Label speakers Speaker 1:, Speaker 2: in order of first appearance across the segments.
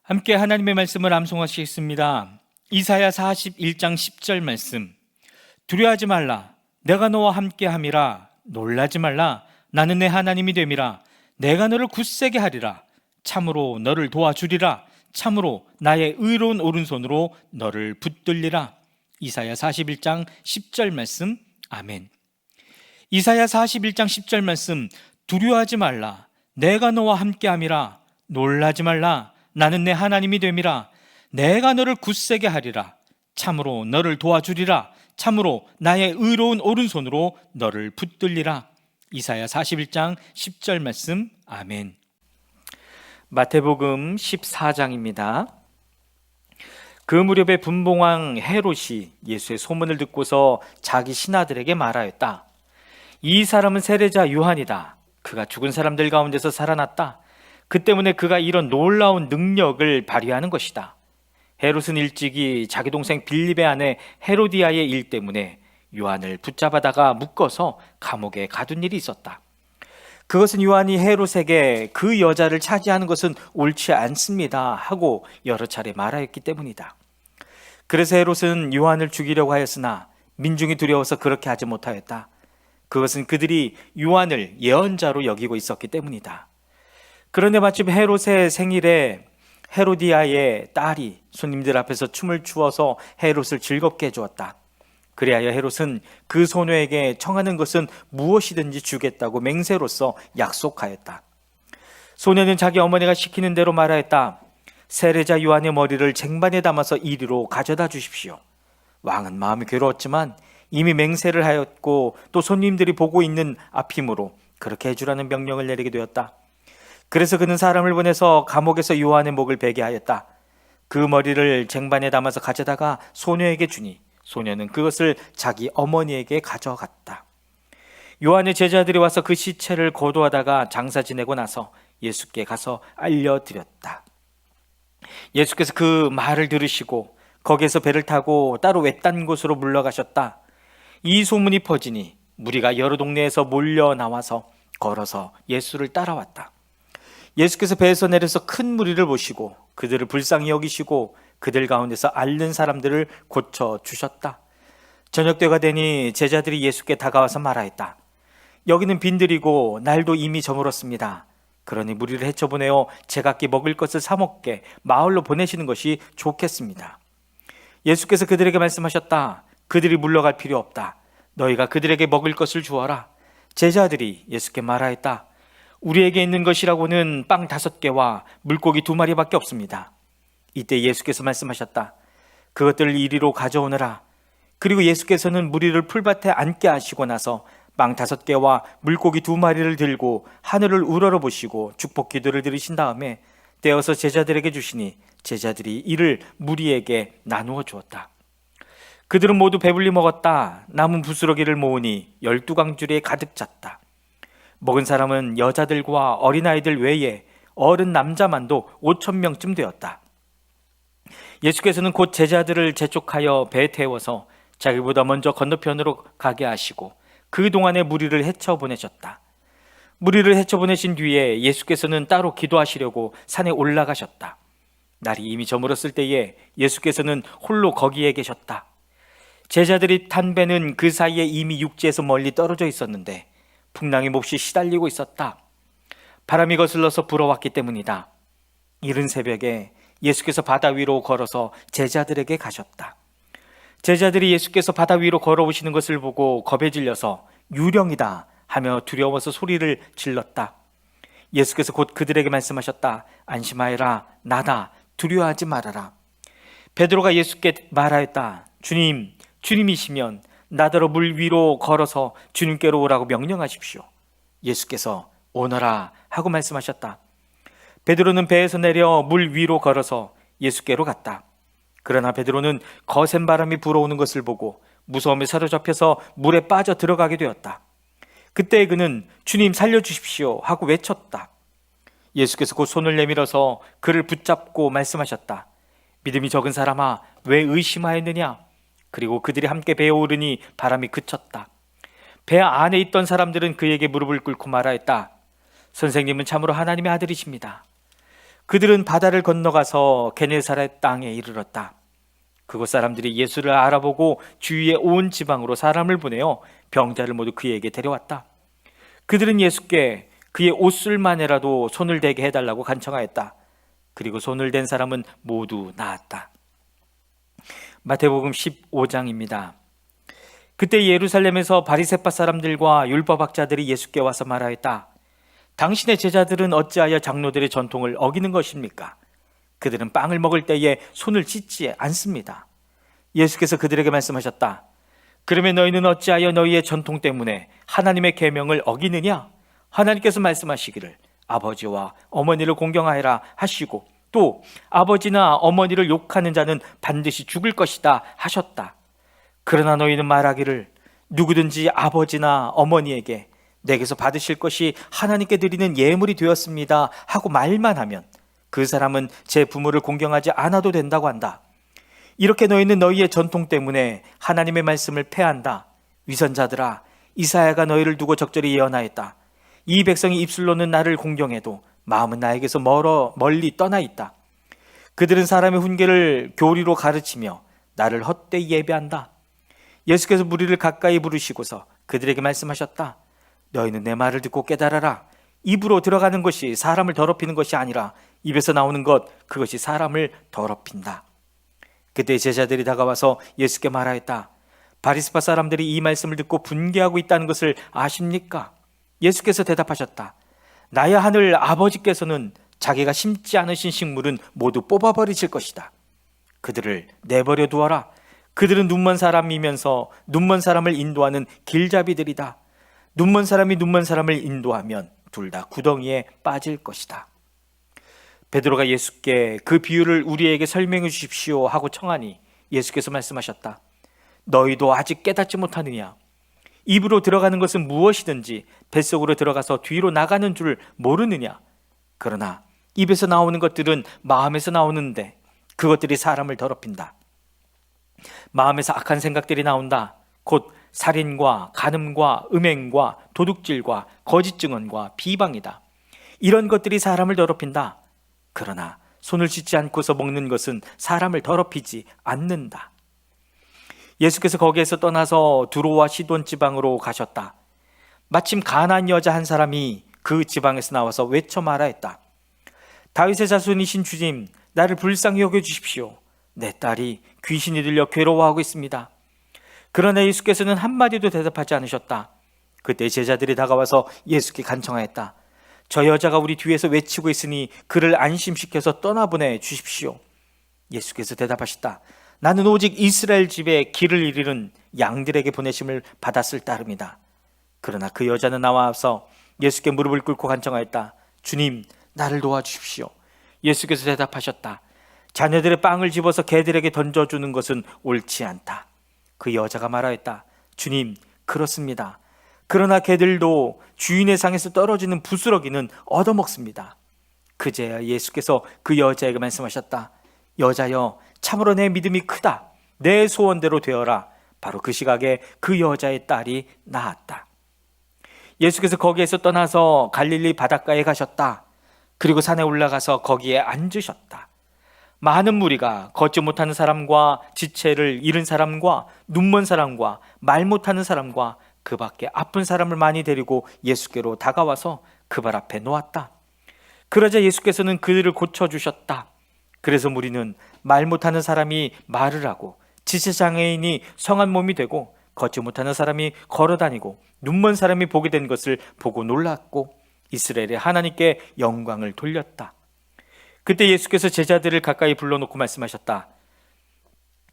Speaker 1: 함께 하나님의 말씀을 암송하시겠습니다. 이사야 41장 10절 말씀. 두려워하지 말라. 내가 너와 함께함이라. 놀라지 말라. 나는 내 하나님이 됨이라. 내가 너를 굳세게 하리라. 참으로 너를 도와주리라. 참으로 나의 의로운 오른손으로 너를 붙들리라. 이사야 41장 10절 말씀. 아멘. 이사야 41장 10절 말씀. 두려워하지 말라. 내가 너와 함께함이라. 놀라지 말라. 나는 내 하나님이 됨이라. 내가 너를 굳세게 하리라. 참으로 너를 도와주리라. 참으로 나의 의로운 오른손으로 너를 붙들리라. 이사야 41장 10절 말씀. 아멘. 마태복음 14장입니다. 그 무렵에 분봉왕 헤롯이 예수의 소문을 듣고서 자기 신하들에게 말하였다. 이 사람은 세례자 요한이다. 그가 죽은 사람들 가운데서 살아났다. 그 때문에 그가 이런 놀라운 능력을 발휘하는 것이다. 헤롯은 일찍이 자기 동생 빌립의 아내 헤로디아의 일 때문에 요한을 붙잡아다가 묶어서 감옥에 가둔 일이 있었다. 그것은 요한이 헤롯에게 그 여자를 차지하는 것은 옳지 않습니다 하고 여러 차례 말하였기 때문이다. 그래서 헤롯은 요한을 죽이려고 하였으나 민중이 두려워서 그렇게 하지 못하였다. 그것은 그들이 요한을 예언자로 여기고 있었기 때문이다. 그런데 마침 헤롯의 생일에 헤로디아의 딸이 손님들 앞에서 춤을 추어서 헤롯을 즐겁게 해주었다. 그리하여 헤롯은 그 소녀에게 청하는 것은 무엇이든지 주겠다고 맹세로서 약속하였다. 소녀는 자기 어머니가 시키는 대로 말하였다. 세례자 요한의 머리를 쟁반에 담아서 이리로 가져다 주십시오. 왕은 마음이 괴로웠지만 이미 맹세를 하였고 또 손님들이 보고 있는 앞이므로 그렇게 해주라는 명령을 내리게 되었다. 그래서 그는 사람을 보내서 감옥에서 요한의 목을 베게 하였다. 그 머리를 쟁반에 담아서 가져다가 소녀에게 주니 소녀는 그것을 자기 어머니에게 가져갔다. 요한의 제자들이 와서 그 시체를 고도하다가 장사 지내고 나서 예수께 가서 알려드렸다. 예수께서 그 말을 들으시고 거기에서 배를 타고 따로 외딴 곳으로 물러가셨다. 이 소문이 퍼지니 무리가 여러 동네에서 몰려 나와서 걸어서 예수를 따라왔다. 예수께서 배에서 내려서 큰 무리를 보시고 그들을 불쌍히 여기시고 그들 가운데서 앓는 사람들을 고쳐주셨다. 저녁때가 되니 제자들이 예수께 다가와서 말하였다. 여기는 빈들이고 날도 이미 저물었습니다. 그러니 무리를 헤쳐보내어 제각기 먹을 것을 사 먹게 마을로 보내시는 것이 좋겠습니다. 예수께서 그들에게 말씀하셨다. 그들이 물러갈 필요 없다. 너희가 그들에게 먹을 것을 주어라. 제자들이 예수께 말하였다. 우리에게 있는 것이라고는 빵 5개와 물고기 2마리밖에 없습니다. 이때 예수께서 말씀하셨다. 그것들을 이리로 가져오너라. 그리고 예수께서는 무리를 풀밭에 앉게 하시고 나서 빵 5개와 물고기 2마리를 들고 하늘을 우러러 보시고 축복 기도를 드리신 다음에 떼어서 제자들에게 주시니 제자들이 이를 무리에게 나누어 주었다. 그들은 모두 배불리 먹었다. 남은 부스러기를 모으니 12강줄에 가득 찼다. 먹은 사람은 여자들과 어린아이들 외에 어른 남자만도 5,000명쯤 되었다. 예수께서는 곧 제자들을 재촉하여 배에 태워서 자기보다 먼저 건너편으로 가게 하시고 그동안에 무리를 헤쳐보내셨다. 무리를 헤쳐보내신 뒤에 예수께서는 따로 기도하시려고 산에 올라가셨다. 날이 이미 저물었을 때에 예수께서는 홀로 거기에 계셨다. 제자들이 탄 배는 그 사이에 이미 육지에서 멀리 떨어져 있었는데 풍랑이 몹시 시달리고 있었다. 바람이 거슬러서 불어왔기 때문이다. 이른 새벽에 예수께서 바다 위로 걸어서 제자들에게 가셨다. 제자들이 예수께서 바다 위로 걸어오시는 것을 보고 겁에 질려서 유령이다 하며 두려워서 소리를 질렀다. 예수께서 곧 그들에게 말씀하셨다. 안심하여라. 나다. 두려워하지 말아라. 베드로가 예수께 말하였다. 주님, 주님이시면 나더러 물 위로 걸어서 주님께로 오라고 명령하십시오. 예수께서 오너라 하고 말씀하셨다. 베드로는 배에서 내려 물 위로 걸어서 예수께로 갔다. 그러나 베드로는 거센 바람이 불어오는 것을 보고 무서움에 사로잡혀서 물에 빠져 들어가게 되었다. 그때 그는 주님 살려주십시오 하고 외쳤다. 예수께서 곧 손을 내밀어서 그를 붙잡고 말씀하셨다. 믿음이 적은 사람아, 왜 의심하였느냐? 그리고 그들이 함께 배에 오르니 바람이 그쳤다. 배 안에 있던 사람들은 그에게 무릎을 꿇고 말하였다. 선생님은 참으로 하나님의 아들이십니다. 그들은 바다를 건너가서 게네사렛 땅에 이르렀다. 그곳 사람들이 예수를 알아보고 주위의 온 지방으로 사람을 보내어 병자를 모두 그에게 데려왔다. 그들은 예수께 그의 옷술만이라도 손을 대게 해달라고 간청하였다. 그리고 손을 댄 사람은 모두 나았다. 마태복음 15장입니다. 그때 예루살렘에서 바리새파 사람들과 율법학자들이 예수께 와서 말하였다. 당신의 제자들은 어찌하여 장로들의 전통을 어기는 것입니까? 그들은 빵을 먹을 때에 손을 씻지 않습니다. 예수께서 그들에게 말씀하셨다. 그러면 너희는 어찌하여 너희의 전통 때문에 하나님의 계명을 어기느냐? 하나님께서 말씀하시기를 아버지와 어머니를 공경하여라 하시고 또 아버지나 어머니를 욕하는 자는 반드시 죽을 것이다 하셨다. 그러나 너희는 말하기를 누구든지 아버지나 어머니에게 내게서 받으실 것이 하나님께 드리는 예물이 되었습니다 하고 말만 하면 그 사람은 제 부모를 공경하지 않아도 된다고 한다. 이렇게 너희는 너희의 전통 때문에 하나님의 말씀을 폐한다. 위선자들아, 이사야가 너희를 두고 적절히 예언하였다. 이 백성이 입술로는 나를 공경해도 마음은 나에게서 멀리 떠나 있다. 그들은 사람의 훈계를 교리로 가르치며 나를 헛되이 예배한다. 예수께서 무리를 가까이 부르시고서 그들에게 말씀하셨다. 너희는 내 말을 듣고 깨달아라. 입으로 들어가는 것이 사람을 더럽히는 것이 아니라 입에서 나오는 것, 그것이 사람을 더럽힌다. 그때 제자들이 다가와서 예수께 말하였다. 바리새파 사람들이 이 말씀을 듣고 분개하고 있다는 것을 아십니까? 예수께서 대답하셨다. 나의 하늘 아버지께서는 자기가 심지 않으신 식물은 모두 뽑아버리실 것이다. 그들을 내버려 두어라. 그들은 눈먼 사람이면서 눈먼 사람을 인도하는 길잡이들이다. 눈먼 사람이 눈먼 사람을 인도하면 둘 다 구덩이에 빠질 것이다. 베드로가 예수께 그 비유를 우리에게 설명해 주십시오 하고 청하니 예수께서 말씀하셨다. 너희도 아직 깨닫지 못하느냐? 입으로 들어가는 것은 무엇이든지 뱃속으로 들어가서 뒤로 나가는 줄 모르느냐? 그러나 입에서 나오는 것들은 마음에서 나오는데 그것들이 사람을 더럽힌다. 마음에서 악한 생각들이 나온다. 곧 살인과 간음과 음행과 도둑질과 거짓 증언과 비방이다. 이런 것들이 사람을 더럽힌다. 그러나 손을 씻지 않고서 먹는 것은 사람을 더럽히지 않는다. 예수께서 거기에서 떠나서 두로와 시돈 지방으로 가셨다. 마침 가나안 여자 한 사람이 그 지방에서 나와서 외쳐 말하였다. 다윗의 자손이신 주님, 나를 불쌍히 여겨주십시오. 내 딸이 귀신이 들려 괴로워하고 있습니다. 그러나 예수께서는 한마디도 대답하지 않으셨다. 그때 제자들이 다가와서 예수께 간청하였다. 저 여자가 우리 뒤에서 외치고 있으니 그를 안심시켜서 떠나보내 주십시오. 예수께서 대답하셨다. 나는 오직 이스라엘 집에 길을 잃은 양들에게 보내심을 받았을 따름이다. 그러나 그 여자는 나와서 예수께 무릎을 꿇고 간청하였다. 주님, 나를 도와주십시오. 예수께서 대답하셨다. 자녀들의 빵을 집어서 개들에게 던져주는 것은 옳지 않다. 그 여자가 말하였다. 주님, 그렇습니다. 그러나 개들도 주인의 상에서 떨어지는 부스러기는 얻어먹습니다. 그제야 예수께서 그 여자에게 말씀하셨다. 여자여, 참으로 내 믿음이 크다. 내 소원대로 되어라. 바로 그 시각에 그 여자의 딸이 나았다. 예수께서 거기에서 떠나서 갈릴리 바닷가에 가셨다. 그리고 산에 올라가서 거기에 앉으셨다. 많은 무리가 걷지 못하는 사람과 지체를 잃은 사람과 눈먼 사람과 말 못하는 사람과 그 밖에 아픈 사람을 많이 데리고 예수께로 다가와서 그 발 앞에 놓았다. 그러자 예수께서는 그들을 고쳐주셨다. 그래서 무리는 말 못하는 사람이 말을 하고 지체장애인이 성한 몸이 되고 걷지 못하는 사람이 걸어다니고 눈먼 사람이 보게 된 것을 보고 놀랐고 이스라엘의 하나님께 영광을 돌렸다. 그때 예수께서 제자들을 가까이 불러놓고 말씀하셨다.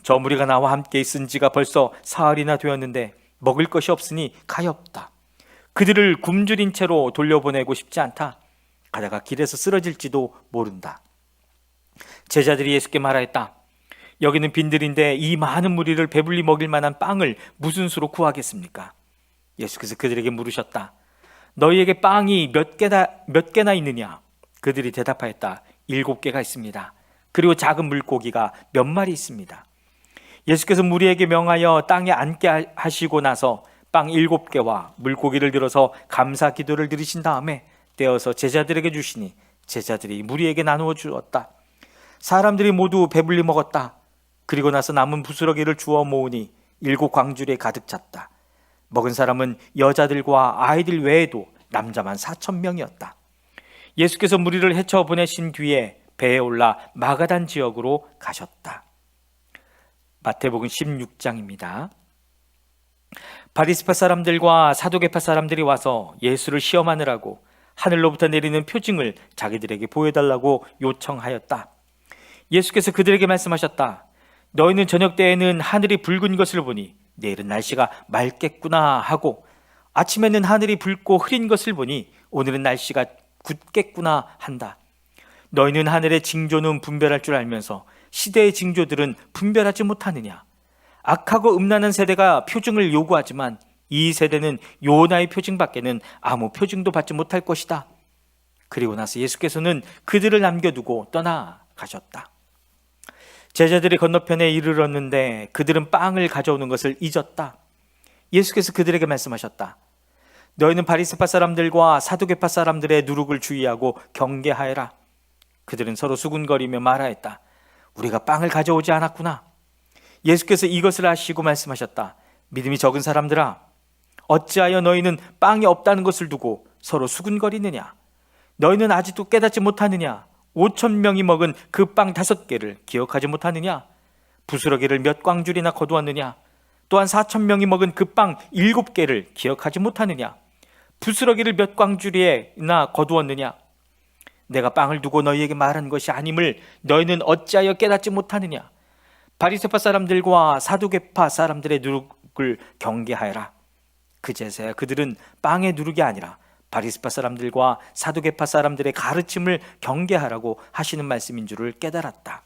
Speaker 1: 저 무리가 나와 함께 있은 지가 벌써 사흘이나 되었는데 먹을 것이 없으니 가엾다. 그들을 굶주린 채로 돌려보내고 싶지 않다. 가다가 길에서 쓰러질지도 모른다. 제자들이 예수께 말하였다. 여기는 빈들인데 이 많은 무리를 배불리 먹일 만한 빵을 무슨 수로 구하겠습니까? 예수께서 그들에게 물으셨다. 너희에게 빵이 몇 개나 있느냐? 그들이 대답하였다. 7개가 있습니다. 그리고 작은 물고기가 몇 마리 있습니다. 예수께서 무리에게 명하여 땅에 앉게 하시고 나서 빵 7개와 물고기를 들어서 감사 기도를 드리신 다음에 떼어서 제자들에게 주시니 제자들이 무리에게 나누어 주었다. 사람들이 모두 배불리 먹었다. 그리고 나서 남은 부스러기를 주워 모으니 7 광주리에 가득 찼다. 먹은 사람은 여자들과 아이들 외에도 남자만 4,000명이었다. 예수께서 무리를 헤쳐 보내신 뒤에 배에 올라 마가단 지역으로 가셨다. 마태복음 16장입니다. 바리새파 사람들과 사두개파 사람들이 와서 예수를 시험하느라고 하늘로부터 내리는 표징을 자기들에게 보여달라고 요청하였다. 예수께서 그들에게 말씀하셨다. 너희는 저녁 때에는 하늘이 붉은 것을 보니 내일은 날씨가 맑겠구나 하고, 아침에는 하늘이 붉고 흐린 것을 보니 오늘은 날씨가 굳겠구나 한다. 너희는 하늘의 징조는 분별할 줄 알면서 시대의 징조들은 분별하지 못하느냐? 악하고 음란한 세대가 표징을 요구하지만 이 세대는 요나의 표징밖에는 아무 표징도 받지 못할 것이다. 그리고 나서 예수께서는 그들을 남겨두고 떠나가셨다. 제자들이 건너편에 이르렀는데 그들은 빵을 가져오는 것을 잊었다. 예수께서 그들에게 말씀하셨다. 너희는 바리새파 사람들과 사두개파 사람들의 누룩을 주의하고 경계하여라. 그들은 서로 수군거리며 말하였다. 우리가 빵을 가져오지 않았구나. 예수께서 이것을 아시고 말씀하셨다. 믿음이 적은 사람들아, 어찌하여 너희는 빵이 없다는 것을 두고 서로 수군거리느냐? 너희는 아직도 깨닫지 못하느냐? 5,000명이 먹은 그 빵 5개를 기억하지 못하느냐? 부스러기를 몇 광줄이나 거두었느냐? 또한 4,000명이 먹은 그 빵 7개를 기억하지 못하느냐? 부스러기를 몇 광줄이나 거두었느냐? 내가 빵을 두고 너희에게 말한 것이 아님을 너희는 어찌하여 깨닫지 못하느냐? 바리새파 사람들과 사두개파 사람들의 누룩을 경계하여라. 그제서야 그들은 빵의 누룩이 아니라 바리새파 사람들과 사두개파 사람들의 가르침을 경계하라고 하시는 말씀인 줄을 깨달았다.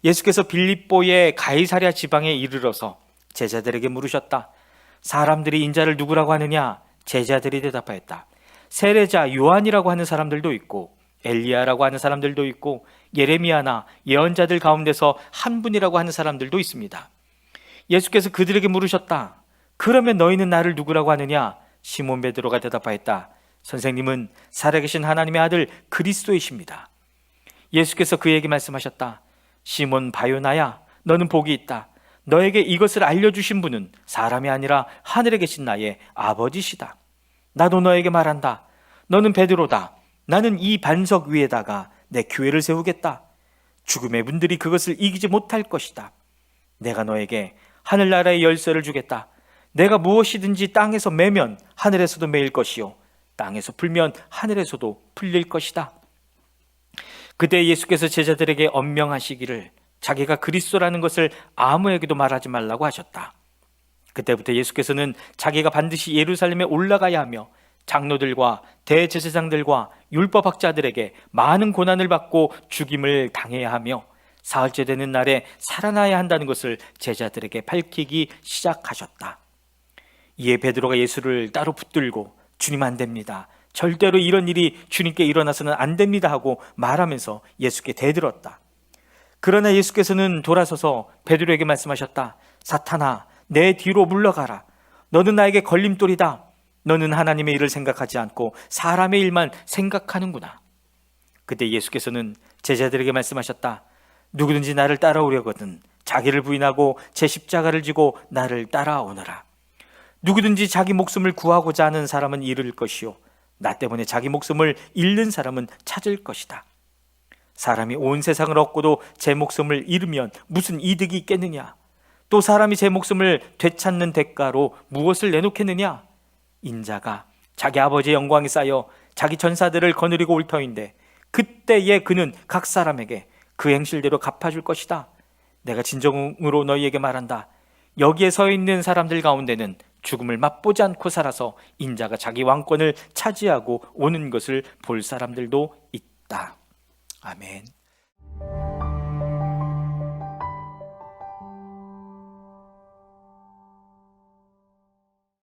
Speaker 1: 예수께서 빌립보의 가이사랴 지방에 이르러서 제자들에게 물으셨다. 사람들이 인자를 누구라고 하느냐? 제자들이 대답하였다. 세례자 요한이라고 하는 사람들도 있고 엘리야라고 하는 사람들도 있고 예레미야나 예언자들 가운데서 한 분이라고 하는 사람들도 있습니다. 예수께서 그들에게 물으셨다. 그러면 너희는 나를 누구라고 하느냐? 시몬 베드로가 대답하였다. 선생님은 살아계신 하나님의 아들 그리스도이십니다. 예수께서 그에게 말씀하셨다. 시몬 바요나야, 너는 복이 있다. 너에게 이것을 알려주신 분은 사람이 아니라 하늘에 계신 나의 아버지시다. 나도 너에게 말한다. 너는 베드로다. 나는 이 반석 위에다가 내 교회를 세우겠다. 죽음의 분들이 그것을 이기지 못할 것이다. 내가 너에게 하늘나라의 열쇠를 주겠다. 내가 무엇이든지 땅에서 매면 하늘에서도 매일 것이요 땅에서 풀면 하늘에서도 풀릴 것이다. 그때 예수께서 제자들에게 엄명하시기를 자기가 그리스도라는 것을 아무에게도 말하지 말라고 하셨다. 그때부터 예수께서는 자기가 반드시 예루살렘에 올라가야 하며 장로들과 대제사장들과 율법학자들에게 많은 고난을 받고 죽임을 당해야 하며 사흘째 되는 날에 살아나야 한다는 것을 제자들에게 밝히기 시작하셨다. 이에 베드로가 예수를 따로 붙들고 주님 안 됩니다. 절대로 이런 일이 주님께 일어나서는 안 됩니다 하고 말하면서 예수께 대들었다. 그러나 예수께서는 돌아서서 베드로에게 말씀하셨다. 사탄아, 내 뒤로 물러가라. 너는 나에게 걸림돌이다. 너는 하나님의 일을 생각하지 않고 사람의 일만 생각하는구나. 그때 예수께서는 제자들에게 말씀하셨다. 누구든지 나를 따라오려거든 자기를 부인하고 제 십자가를 지고 나를 따라오너라. 누구든지 자기 목숨을 구하고자 하는 사람은 잃을 것이요 나 때문에 자기 목숨을 잃는 사람은 찾을 것이다. 사람이 온 세상을 얻고도 제 목숨을 잃으면 무슨 이득이 있겠느냐? 또 사람이 제 목숨을 되찾는 대가로 무엇을 내놓겠느냐? 인자가 자기 아버지의 영광이 쌓여 자기 전사들을 거느리고 올 터인데 그때에 그는 각 사람에게 그 행실대로 갚아줄 것이다. 내가 진정으로 너희에게 말한다. 여기에 서 있는 사람들 가운데는 죽음을 맛보지 않고 살아서 인자가 자기 왕권을 차지하고 오는 것을 볼 사람들도 있다. 아멘.